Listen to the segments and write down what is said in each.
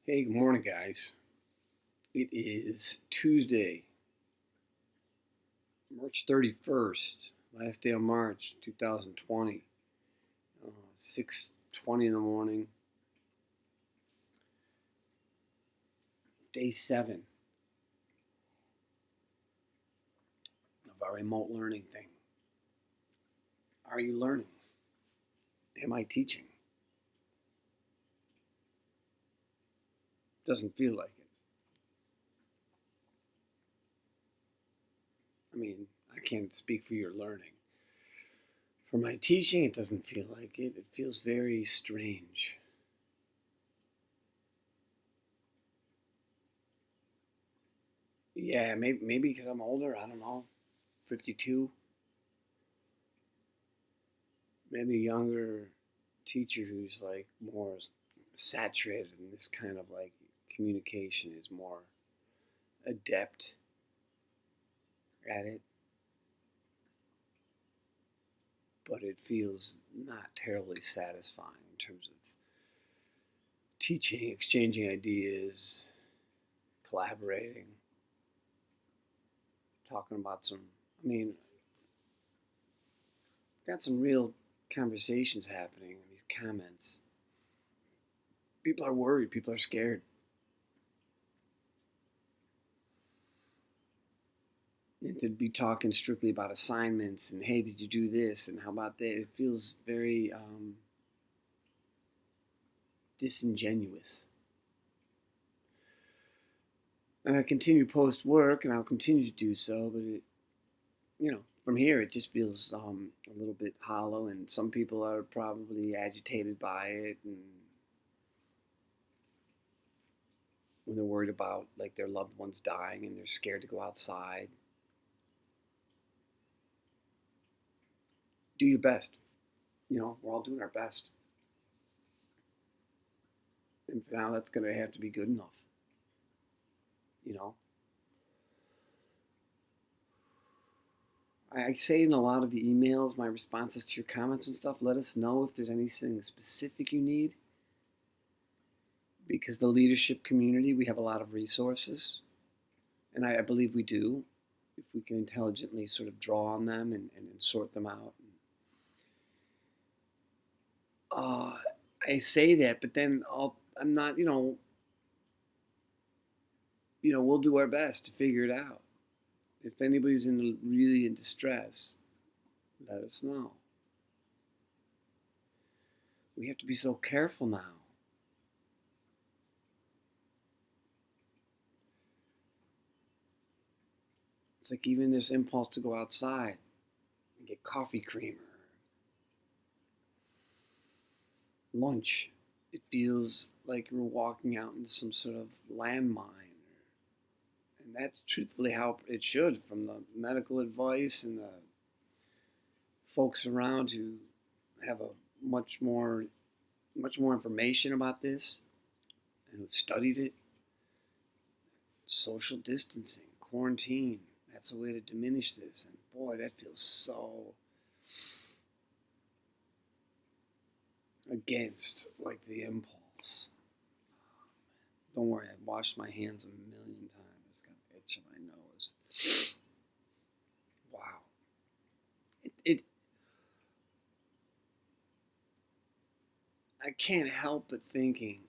Hey, good morning, guys. It is Tuesday, March 31st, last day of March 2020, 6:20 in the morning, day 7 of our remote learning thing. Are you learning? Am I teaching? Doesn't feel like it. I mean, I can't speak for your learning. For my teaching, it doesn't feel like it. It feels very strange. Yeah, maybe because I'm older. I don't know, 52. Maybe a younger teacher who's like more saturated in this kind of like communication is more adept at it, but it feels not terribly satisfying in terms of teaching, exchanging ideas, collaborating, talking about I mean, got some real conversations happening in these comments. People are worried, people are scared. And to be talking strictly about assignments and hey, did you do this and how about that? It feels very disingenuous. And I continue post work, and I'll continue to do so. But from here, it just feels a little bit hollow. And some people are probably agitated by it, and when they're worried about like their loved ones dying, and they're scared to go outside. Do your best. We're all doing our best, and for now, that's going to have to be good enough. You know, I say in a lot of the emails, my responses to your comments and stuff, let us know if there's anything specific you need. Because the leadership community, we have a lot of resources, and I believe we do, if we can intelligently sort of draw on them and sort them out. I say that, but then I'm not, we'll do our best to figure it out. If anybody's really in distress, let us know. We have to be so careful now. It's like even this impulse to go outside and get coffee creamer, lunch. It feels like you're walking out into some sort of landmine. And that's truthfully how it should, from the medical advice and the folks around who have a much more information about this and who've studied it. Social distancing, quarantine, that's a way to diminish this. And boy, that feels so against like the impulse. Don't worry, I've washed my hands a million times. It's got an itch in my nose. Wow. I can't help but thinking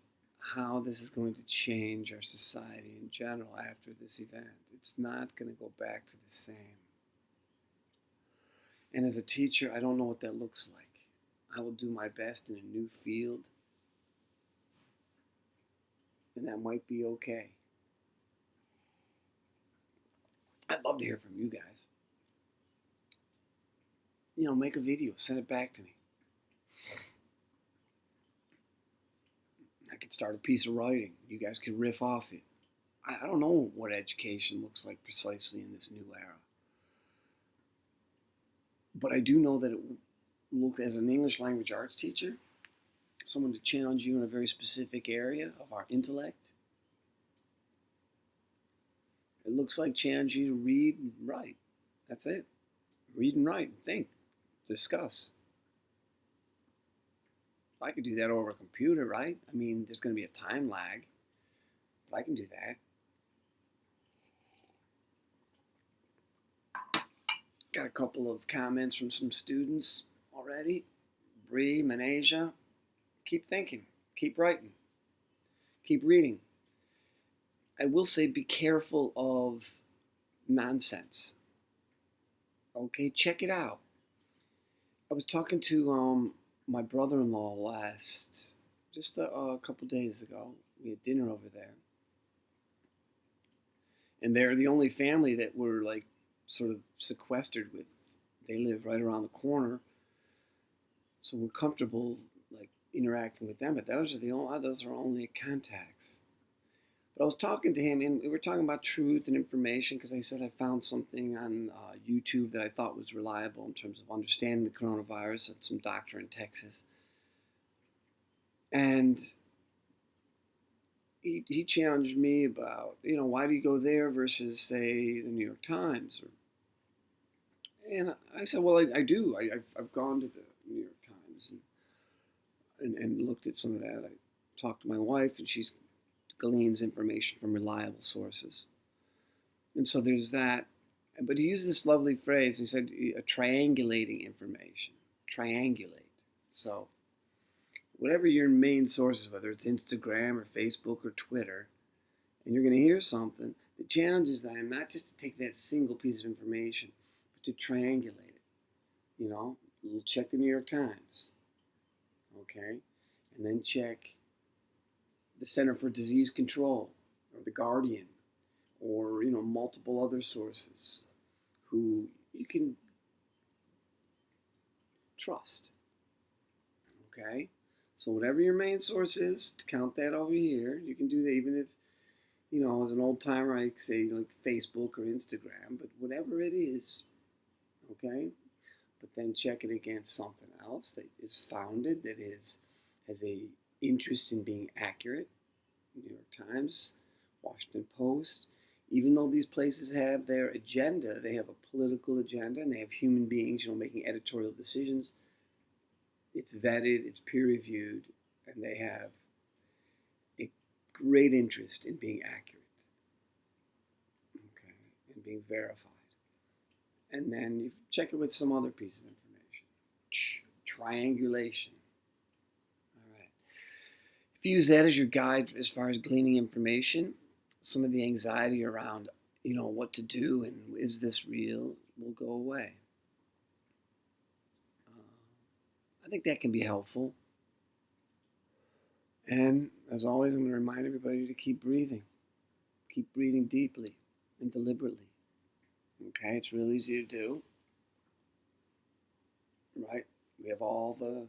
how this is going to change our society in general after this event. It's not going to go back to the same. And as a teacher, I don't know what that looks like. I will do my best in a new field, and that might be okay. I'd love to hear from you guys. Make a video, send it back to me. I could start a piece of writing. You guys could riff off it. I don't know what education looks like precisely in this new era. But I do know that it looked as an English language arts teacher, someone to challenge you in a very specific area of our intellect. It looks like challenge you to read and write. That's it. Read and write, think, discuss. I could do that over a computer, right? I mean, there's going to be a time lag. but I can do that. Got a couple of comments from some students already. Bree, Manasia, keep thinking, keep writing, keep reading. I will say be careful of nonsense. Okay, check it out. I was talking to my brother-in-law just a couple days ago. We had dinner over there, and they're the only family that we're like sort of sequestered with. They live right around the corner, so we're comfortable like interacting with them. But those are only contacts. But I was talking to him, and we were talking about truth and information because I said I found something on YouTube that I thought was reliable in terms of understanding the coronavirus. It's some doctor in Texas, and he challenged me about, why do you go there versus, say, the New York Times? And I said, well, I do. I've gone to the New York Times and looked at some of that. I talked to my wife, and she's gleans information from reliable sources. And so there's that. But he used this lovely phrase. He said, triangulating information. Triangulate. So whatever your main sources, whether it's Instagram or Facebook or Twitter, and you're going to hear something, the challenge is then not just to take that single piece of information, but to triangulate it. You'll check the New York Times, okay? And then check the Center for Disease Control or the Guardian or, multiple other sources who you can trust, okay? So whatever your main source is, to count that over here. You can do that even if, as an old timer, I say like Facebook or Instagram, but whatever it is, okay? But then check it against something else that is founded, that has a interest in being accurate. New York Times, Washington Post. Even though these places have their agenda, they have a political agenda, and they have human beings, making editorial decisions. It's vetted, it's peer-reviewed, and they have a great interest in being accurate, okay, and being verified. And then you check it with some other piece of information. Triangulation. All right. If you use that as your guide as far as gleaning information, some of the anxiety around, what to do and is this real will go away. I think that can be helpful. And as always, I'm going to remind everybody to keep breathing. Keep breathing deeply and deliberately. Okay, it's real easy to do. Right? We have all the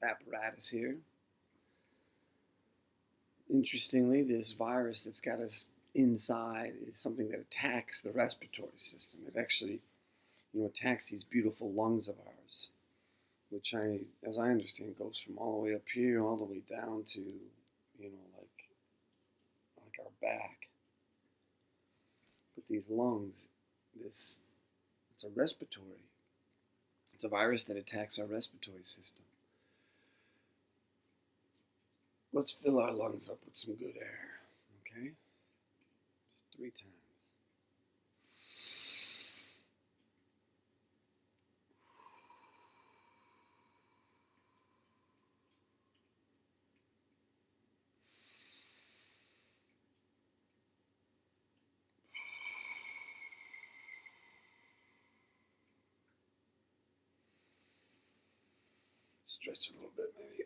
apparatus here. Interestingly, this virus that's got us inside is something that attacks the respiratory system. It actually, attacks these beautiful lungs of ours, which as I understand, goes from all the way up here all the way down to, like our back. But these lungs, it's a respiratory. It's a virus that attacks our respiratory system. Let's fill our lungs up with some good air, okay? Just 3 times. Stretch a little bit, maybe.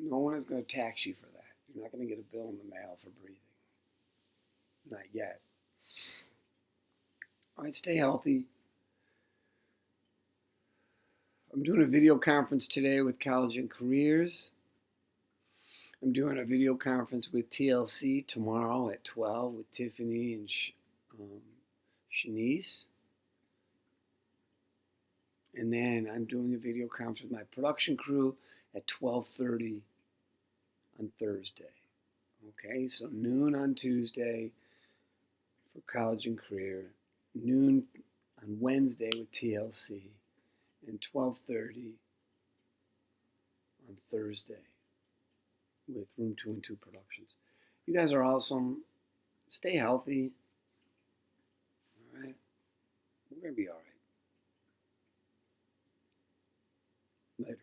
No one is going to tax you for that. You're not going to get a bill in the mail for breathing. Not yet. All right, stay healthy. I'm doing a video conference today with College and Careers. I'm doing a video conference with TLC tomorrow at 12 with Tiffany and Shanice. And then I'm doing a video conference with my production crew at 12:30 on Thursday. Okay, so noon on Tuesday for College and Career, noon on Wednesday with TLC, and 12:30 on Thursday with Room 2 and 2 Productions. You guys are awesome. Stay healthy. All right? We're going to be all right. Later.